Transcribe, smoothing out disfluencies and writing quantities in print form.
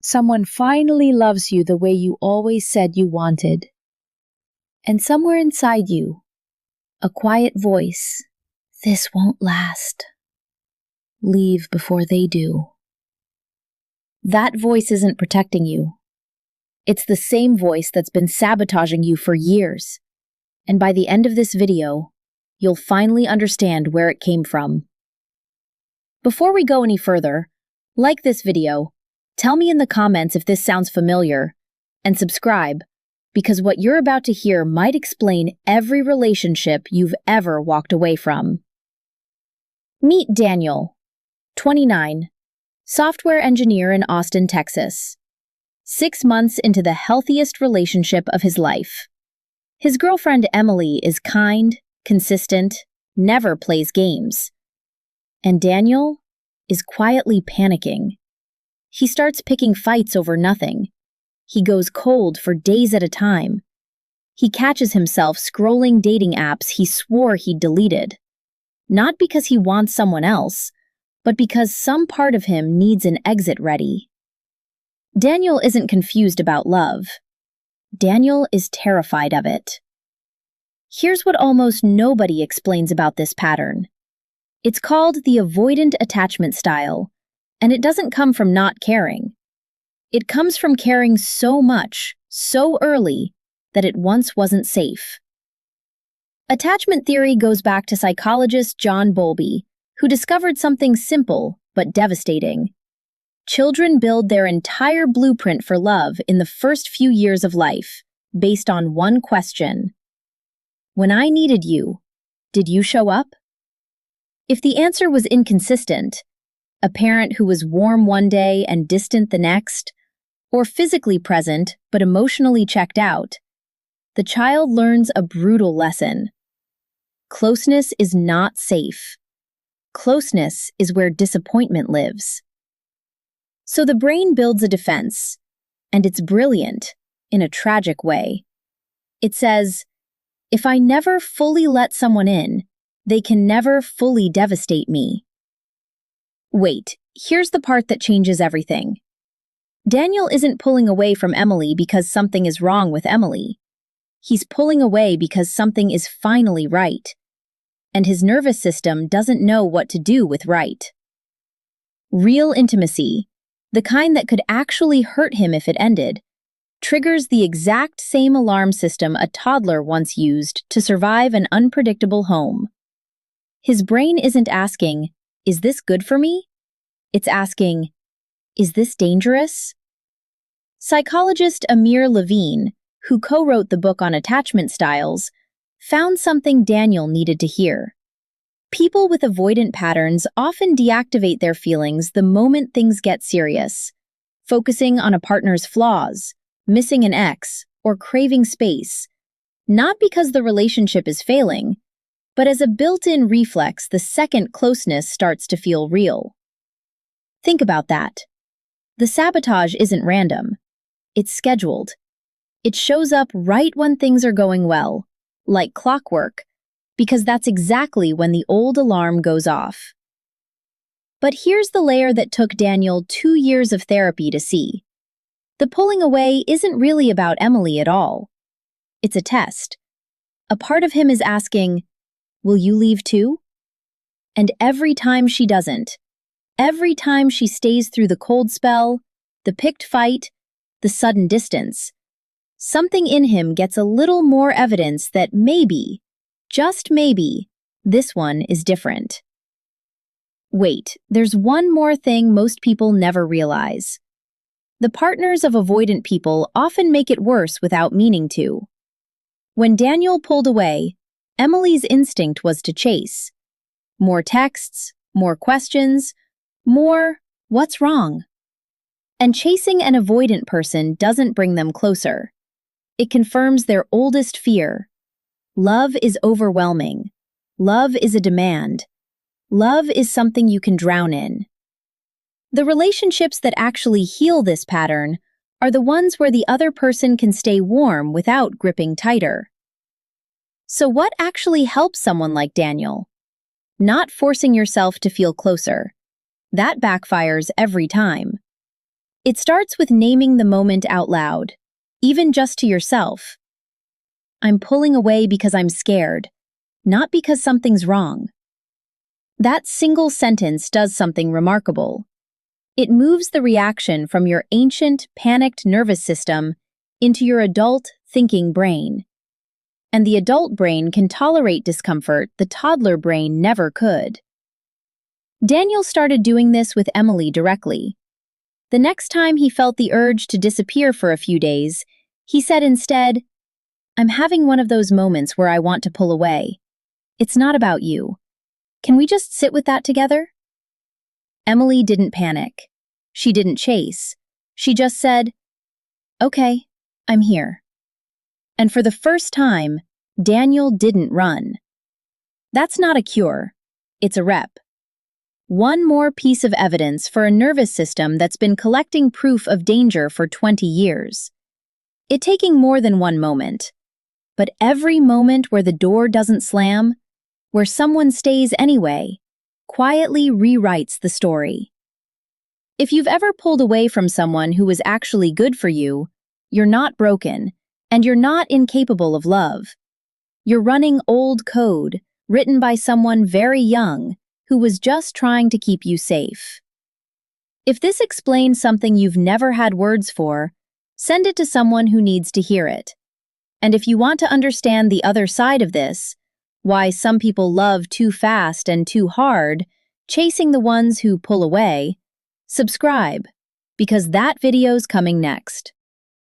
Someone finally loves you the way you always said you wanted. And somewhere inside you, a quiet voice, "This won't last. Leave before they do." That voice isn't protecting you. It's the same voice that's been sabotaging you for years. And by the end of this video, you'll finally understand where it came from. Before we go any further, like this video, tell me in the comments if this sounds familiar, and subscribe, because what you're about to hear might explain every relationship you've ever walked away from. Meet Daniel, 29, software engineer in Austin, Texas. 6 months into the healthiest relationship of his life. His girlfriend Emily is kind, consistent, never plays games. And Daniel is quietly panicking. He starts picking fights over nothing. He goes cold for days at a time. He catches himself scrolling dating apps he swore he'd deleted. Not because he wants someone else, but because some part of him needs an exit ready. Daniel isn't confused about love. Daniel is terrified of it. Here's what almost nobody explains about this pattern. It's called the avoidant attachment style, and it doesn't come from not caring. It comes from caring so much, so early, that it once wasn't safe. Attachment theory goes back to psychologist John Bowlby, who discovered something simple but devastating. Children build their entire blueprint for love in the first few years of life, based on one question. When I needed you, did you show up? If the answer was inconsistent, a parent who was warm one day and distant the next, or physically present but emotionally checked out, the child learns a brutal lesson. Closeness is not safe. Closeness is where disappointment lives. So the brain builds a defense, and it's brilliant, in a tragic way. It says, if I never fully let someone in, they can never fully devastate me. Wait, here's the part that changes everything. Daniel isn't pulling away from Emily because something is wrong with Emily. He's pulling away because something is finally right, and his nervous system doesn't know what to do with right. Real intimacy, the kind that could actually hurt him if it ended, triggers the exact same alarm system a toddler once used to survive an unpredictable home. His brain isn't asking, "Is this good for me?" It's asking, "Is this dangerous?" Psychologist Amir Levine, who co-wrote the book on attachment styles, found something Daniel needed to hear. People with avoidant patterns often deactivate their feelings the moment things get serious, focusing on a partner's flaws, missing an ex, or craving space, not because the relationship is failing, but as a built-in reflex the second closeness starts to feel real. Think about that. The sabotage isn't random. It's scheduled. It shows up right when things are going well, like clockwork, because that's exactly when the old alarm goes off. But here's the layer that took Daniel 2 years of therapy to see. The pulling away isn't really about Emily at all. It's a test. A part of him is asking, "Will you leave too?" And every time she doesn't, every time she stays through the cold spell, the picked fight, the sudden distance, something in him gets a little more evidence that maybe, just maybe, this one is different. Wait, there's one more thing most people never realize. The partners of avoidant people often make it worse without meaning to. When Daniel pulled away, Emily's instinct was to chase. More texts, more questions, more, "What's wrong?" And chasing an avoidant person doesn't bring them closer. It confirms their oldest fear. Love is overwhelming. Love is a demand. Love is something you can drown in. The relationships that actually heal this pattern are the ones where the other person can stay warm without gripping tighter. So what actually helps someone like Daniel? Not forcing yourself to feel closer. That backfires every time. It starts with naming the moment out loud, even just to yourself. I'm pulling away because I'm scared, not because something's wrong. That single sentence does something remarkable. It moves the reaction from your ancient, panicked nervous system into your adult, thinking brain. And the adult brain can tolerate discomfort the toddler brain never could. Daniel started doing this with Emily directly. The next time he felt the urge to disappear for a few days, he said instead, "I'm having one of those moments where I want to pull away. It's not about you. Can we just sit with that together?" Emily didn't panic. She didn't chase. She just said, "Okay, I'm here." And for the first time, Daniel didn't run. That's not a cure. It's a rep. One more piece of evidence for a nervous system that's been collecting proof of danger for 20 years. It taking more than one moment, but every moment where the door doesn't slam, where someone stays anyway, quietly rewrites the story. If you've ever pulled away from someone who was actually good for you, you're not broken, and you're not incapable of love. You're running old code, written by someone very young, who was just trying to keep you safe. If this explains something you've never had words for, send it to someone who needs to hear it. And if you want to understand the other side of this, why some people love too fast and too hard, chasing the ones who pull away, subscribe, because that video's coming next.